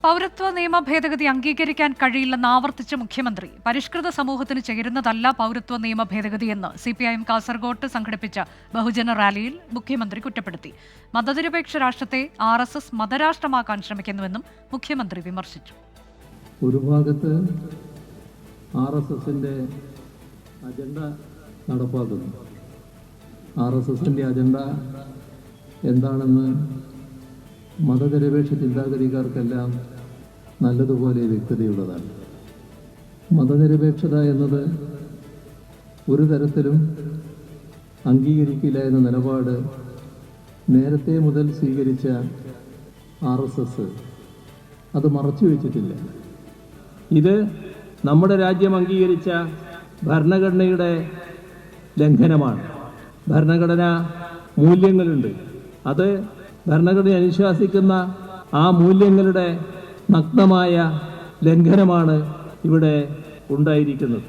പൗരത്വ നിയമ ഭേദഗതി അംഗീകരിക്കാൻ കഴിയില്ലെന്ന് ആവർത്തിച്ച മുഖ്യമന്ത്രി. പരിഷ്കൃത സമൂഹത്തിന് ചേരുന്നതല്ല പൗരത്വ നിയമ ഭേദഗതിയെന്ന് CPIM കാസർഗോട്ട് സംഘടിപ്പിച്ച ബഹുജന റാലിയിൽ മുഖ്യമന്ത്രി കുറ്റപ്പെടുത്തി. മതനിരപേക്ഷ രാഷ്ട്രത്തെ RSS മതരാഷ്ട്രമാക്കാൻ ശ്രമിക്കുന്നുവെന്നും മുഖ്യമന്ത്രി വിമർശിച്ചു. ഒരു ഭാഗത്ത് RSSന്റെ അജണ്ട നടപ്പാക്കുന്നു. RSSന്റെ അജണ്ട എന്താണെന്ന് മതനിരപേക്ഷ ചിന്താഗതിക്കാർക്കെല്ലാം നല്ലതുപോലെ വ്യക്തതയുള്ളതാണ്. മതനിരപേക്ഷത എന്നത് ഒരു തരത്തിലും അംഗീകരിക്കില്ല എന്ന നിലപാട് നേരത്തെ മുതൽ സ്വീകരിച്ച RSS അത് മറച്ചു വെച്ചിട്ടില്ല. ഇത് നമ്മുടെ രാജ്യം അംഗീകരിച്ച ഭരണഘടനയുടെ ലംഘനമാണ്. ഭരണഘടന മൂല്യങ്ങളുണ്ട്. അത് ഭരണഘടന അനുശാസിക്കുന്ന ആ മൂല്യങ്ങളുടെ നഗ്നമായ ലംഘനമാണ് ഇവിടെ ഉണ്ടായിരിക്കുന്നത്.